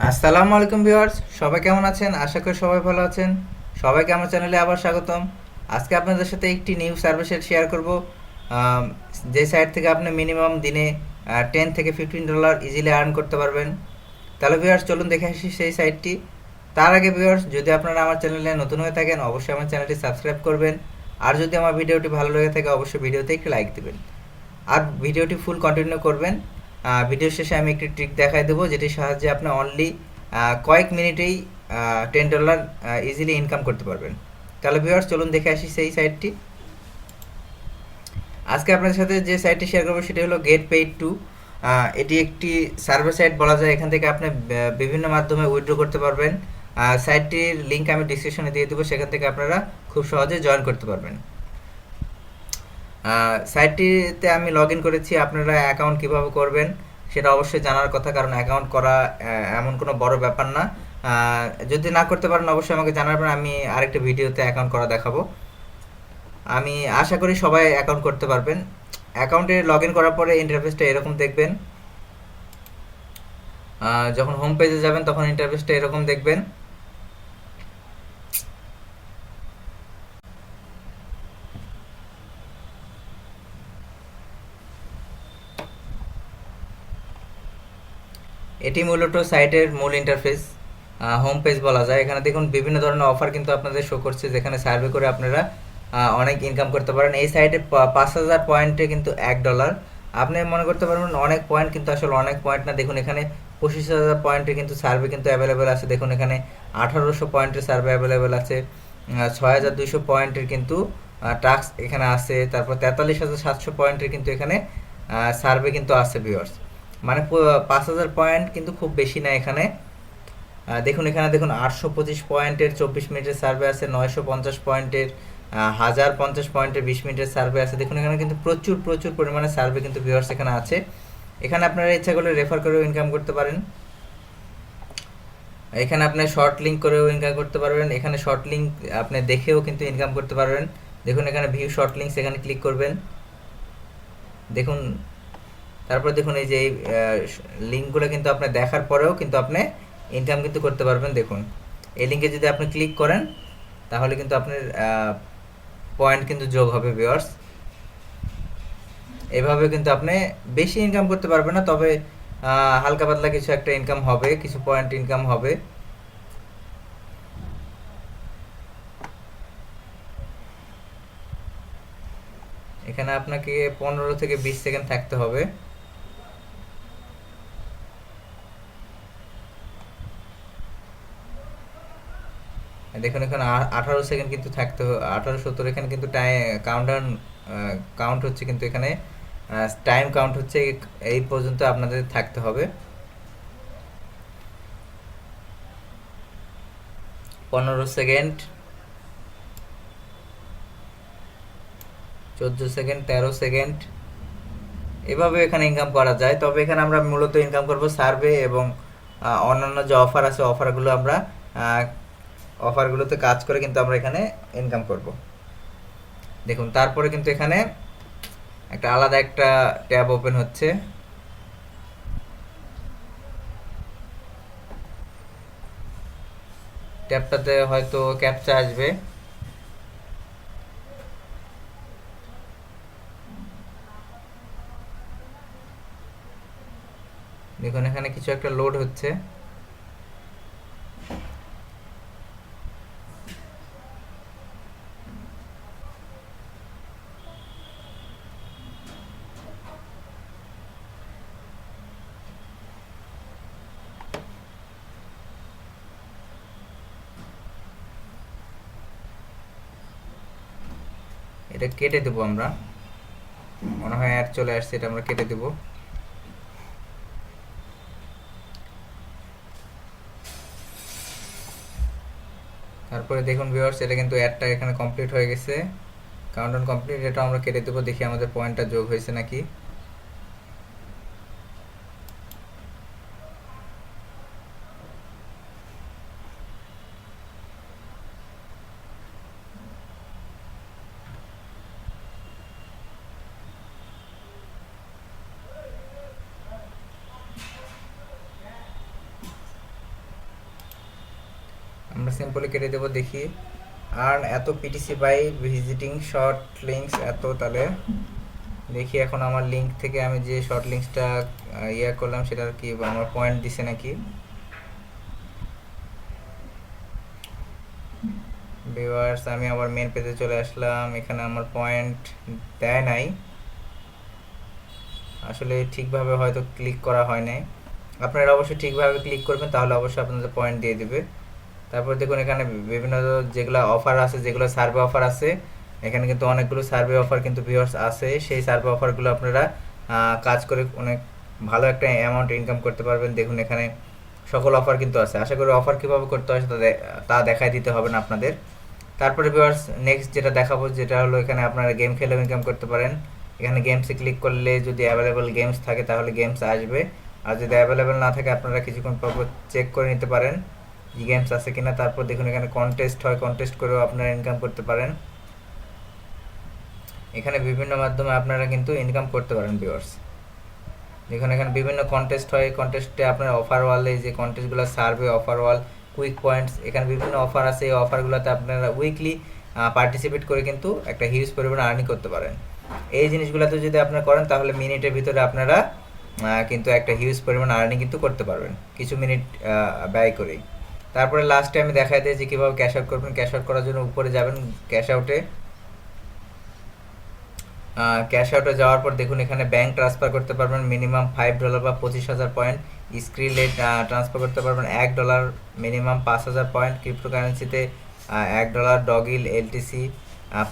আসসালামু আলাইকুম ভিউয়ার্স, সবাই কেমন আছেন? আশা করি সবাই ভালো আছেন। সবাইকে আমার চ্যানেলে আবার স্বাগতম। আজকে আপনাদের সাথে একটি নিউ সার্ভিসের শেয়ার করব, আম, যে সাইট থেকে আপনি মিনিমাম দিনে 10 থেকে $15 ইজিলি আর্ন করতে পারবেন। তাহলে ভিউয়ার্স, চলুন দেখে আসি সেই সাইটটি। তার আগে ভিউয়ার্স, যদি আপনারা আমার চ্যানেলে নতুন হয়ে থাকেন অবশ্যই আমার চ্যানেলটি সাবস্ক্রাইব করবেন। আর যদি আমার ভিডিওটি ভালো লেগে থাকে অবশ্যই ভিডিওতে একটি লাইক দিবেন। আর ভিডিওটি ফুল কন্টিনিউ করবেন। ভিডিও শেষে আমি একটি ট্রিক দেখাই দেবো, যেটির সাহায্যে আপনি অনলি কয়েক মিনিটেই $10 ইজিলি ইনকাম করতে পারবেন। তাহলে ভিউয়ার্স, চলুন দেখে আসি সেই সাইটটি। আজকে আপনাদের সাথে যে সাইটটি শেয়ার করবো সেটি হলো গেট পেইড টু। এটি একটি সার্ভার সাইট বলা যায়। এখান থেকে আপনি বিভিন্ন মাধ্যমে উইথড্র করতে পারবেন। সাইটটির লিঙ্ক আমি ডিসক্রিপশনে দিয়ে দেবো, সেখান থেকে আপনারা খুব সহজে জয়েন করতে পারবেন। সাইটটিতে আমি লগ ইন করেছি। আপনারা অ্যাকাউন্ট কীভাবে করবেন সেটা অবশ্যই জানার কথা, কারণ অ্যাকাউন্ট করা এমন কোনো বড় ব্যাপার না। যদি না করতে পারেন অবশ্যই আমাকে জানাবেন, আমি আরেকটা ভিডিওতে অ্যাকাউন্ট করা দেখাবো। আমি আশা করি সবাই অ্যাকাউন্ট করতে পারবেন। অ্যাকাউন্টে লগ ইন করার পরে ইন্টারফেসটা এরকম দেখবেন। যখন হোম পেজে যাবেন তখন ইন্টারফেসটা এরকম দেখবেন। এটি মূলত সাইটের মূল ইন্টারফেস, হোম পেজ বলা যায়। এখানে দেখুন বিভিন্ন ধরনের অফার কিন্তু আপনাদের শো করছে, যেখানে সার্ভে করে আপনারা অনেক ইনকাম করতে পারেন। এই সাইটে 5,000 পয়েন্টে কিন্তু $1। আপনি মনে করতে পারবেন অনেক পয়েন্ট, কিন্তু আসলে অনেক পয়েন্ট না। দেখুন এখানে 25,000 পয়েন্টে কিন্তু সার্ভে কিন্তু অ্যাভেলেবেল আছে। দেখুন এখানে 1800 পয়েন্টের সার্ভে অ্যাভেলেবেল আছে। 6,200 পয়েন্টের কিন্তু টাস্ক এখানে আছে। তারপর 43,700 পয়েন্টের কিন্তু এখানে সার্ভে কিন্তু আছে ভিউয়ার্স। মানে 5,000 পয়েন্ট কিন্তু খুব বেশি না এখানে। দেখুন এখানে দেখুন 825 পয়েন্টের 24 মিনিটের সার্ভে আছে, 950 পয়েন্টের 1050 পয়েন্টের 20 মিনিটের সার্ভে আছে। দেখুন এখানে কিন্তু প্রচুর প্রচুর পরিমাণে সার্ভে কিন্তু ভিউয়ার্স এখানে আছে। এখানে আপনারা ইচ্ছা করলে রেফার করেও ইনকাম করতে পারেন। এখানে আপনি শর্ট লিঙ্ক করেও ইনকাম করতে পারবেন। এখানে শর্ট লিঙ্ক আপনি দেখেও কিন্তু ইনকাম করতে পারবেন। দেখুন এখানে ভিউ শর্ট লিঙ্কস, এখানে ক্লিক করবেন। দেখুন তারপর দেখুন এই যে এই লিঙ্কগুলো কিন্তু আপনি দেখার পরেও কিন্তু আপনি ইনকাম কিন্তু করতে পারবেন। দেখুন এই লিঙ্কে যদি আপনি ক্লিক করেন তাহলে কিন্তু আপনার পয়েন্ট কিন্তু যোগ হবে ভিউয়ার্স। এভাবে কিন্তু আপনি বেশি ইনকাম করতে পারবেন না, তবে হালকা পাতলা কিছু একটা ইনকাম হবে, কিছু পয়েন্ট ইনকাম হবে। এখানে আপনাকে 15 থেকে 20 সেকেন্ড থাকতে হবে। দেখুন এখানে 18 সেকেন্ড কিন্তু থাকতে 18:70 এখানে কিন্তু কাউন্টডাউন কাউন্ট হচ্ছে, কিন্তু এখানে টাইম কাউন্ট হচ্ছে। এই পর্যন্ত আপনাদের থাকতে হবে। 15 সেকেন্ড, 14 সেকেন্ড, 13 সেকেন্ড, এভাবে এখানে ইনকাম করা যায়। তবে এখানে আমরা মূলত ইনকাম করব সার্ভে এবং অন্যান্য যে অফার আছে অফারগুলো আমরা অফারগুলোতে কাজ করে কিন্তু আমরা এখানে ইনকাম করব। দেখুন তারপরে কিন্তু এখানে একটা আলাদা একটা ট্যাব ওপেন হচ্ছে। ট্যাবটাতে হয়তো ক্যাপচা আসবে। দেখুন এখানে কিছু একটা লোড হচ্ছে। এটা কেটে দেবো আমরা, মনে হয় অ্যাড চলে আসছে, এটা আমরা কেটে দেবো। তারপরে দেখুন ভিউয়ার্স, এটা কিন্তু অ্যাডটা এখানে কমপ্লিট হয়ে গেছে। কাউন্টডাউন কমপ্লিট, এটা আমরা কেটে দেবো। দেখি আমাদের পয়েন্টটা যোগ হয়েছে নাকি। আমরা সিম্পলি কেটে দেবো। দেখি আর্ন এত P T C by visiting short links এত, তাহলে দেখি এখন আমার লিঙ্ক থেকে আমি যে শর্ট লিঙ্কসটা ইয়ে করলাম সেটার কি আমার পয়েন্ট দিছে নাকি। ভিউয়ার্স আমি আবার মেন পেজে চলে আসলাম, এখানে আমার পয়েন্ট দেয় নাই, আসলে ঠিকভাবে হয়তো ক্লিক করা হয় নাই। আপনারা অবশ্যই ঠিকভাবে ক্লিক করবেন, তাহলে অবশ্যই আপনাদের পয়েন্ট দিয়ে দিবে। তারপর দেখুন এখানে বিভিন্ন যেগুলো অফার আছে, যেগুলো সার্ভে অফার আছে, এখানে কিন্তু অনেকগুলো সার্ভে অফার কিন্তু ভিউয়ার্স আছে। সেই সার্ভে অফারগুলো আপনারা কাজ করে অনেক ভালো একটা অ্যামাউন্ট ইনকাম করতে পারবেন। দেখুন এখানে সকল অফার কিন্তু আছে। আশা করি অফার কীভাবে করতে হয় তা দেখাই দিতে হবে না আপনাদের। তারপরে ভিউয়ার্স নেক্সট যেটা দেখাবো, যেটা হলো এখানে আপনারা গেম খেলেও ইনকাম করতে পারেন। এখানে গেমসে ক্লিক করলে যদি অ্যাভেলেবল গেমস থাকে তাহলে গেমস আসবে, আর যদি অ্যাভেলেবল না থাকে আপনারা কিছুক্ষণ পর চেক করে নিতে পারেন গেমস আছে কিনা। তারপর দেখুন এখানে কন্টেস্ট হয়, কন্টেস্ট করেও আপনারা ইনকাম করতে পারেন। এখানে বিভিন্ন মাধ্যমে আপনারা কিন্তু ইনকাম করতে পারেন ভিউয়ার্স। দেখুন এখানে বিভিন্ন কন্টেস্ট হয়, কন্টেস্টে আপনার অফার ওয়ালে যে কন্টেস্টগুলো survey offer wall quick points, এখানে বিভিন্ন অফার আছে। এই অফারগুলোতে আপনারা উইকলি পার্টিসিপেট করে কিন্তু একটা হিউজ পরিমাণে আর্নিং করতে পারেন। এই জিনিসগুলোতে যদি আপনারা করেন তাহলে মিনিটের ভিতরে আপনারা কিন্তু একটা হিউজ পরিমাণ আর্নিং কিন্তু করতে পারবেন কিছু মিনিট ব্যয় করেই। তারপরে লাস্টে আমি দেখাই দিই যে কীভাবে ক্যাশ আউট করবেন। ক্যাশ আউট করার জন্য উপরে যাবেন, ক্যাশ আউটে যাওয়ার পর দেখুন এখানে ব্যাংক ট্রান্সফার করতে পারবেন মিনিমাম $5 বা 25,000 পয়েন্ট। স্ক্রিলে ট্রান্সফার করতে পারবেন $1 মিনিমাম 5,000 পয়েন্ট। ক্রিপ্টোকারেন্সিতে $1 ডগিল এলটিসি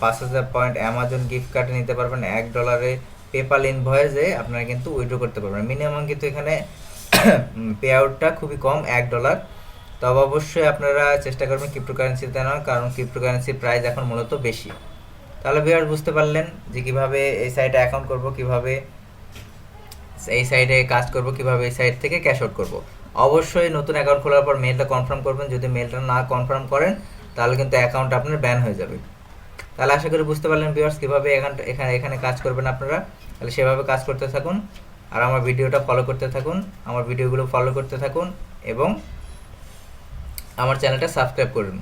5,000 পয়েন্ট। অ্যামাজন গিফট কার্ডে নিতে পারবেন $1। পেপাল ইনভয়েসে আপনারা কিন্তু উইথড্র করতে পারবেন। মিনিমাম কিন্তু এখানে পে আউটটা খুবই কম, $1। তবে অবশ্যই আপনারা চেষ্টা করবেন ক্রিপ্টোকারেন্সিতে নেওয়ার, কারণ ক্রিপ্টোকারেন্সির প্রাইস এখন মূলত বেশি। তাহলে ভিউয়ার্স বুঝতে পারলেন যে কিভাবে এই সাইটে অ্যাকাউন্ট করব, কিভাবে এই সাইটে কাজ করব, কিভাবে এই সাইট থেকে ক্যাশ আউট করব। অবশ্যই নতুন অ্যাকাউন্ট খোলার পর মেলটা কনফার্ম করবেন। যদি মেলটা না কনফার্ম করেন তাহলে কিন্তু অ্যাকাউন্ট আপনার ব্যান হয়ে যাবে। তাহলে আশা করি বুঝতে পারলেন ভিউয়ার্স কীভাবে এখানে কাজ করবেন আপনারা। তাহলে সেভাবে কাজ করতে থাকুন আর আমার ভিডিওটা ফলো করতে থাকুন, আমার ভিডিওগুলো ফলো করতে থাকুন এবং আমার চ্যানেলটা সাবস্ক্রাইব করুন।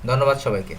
ধন্যবাদ সবাইকে।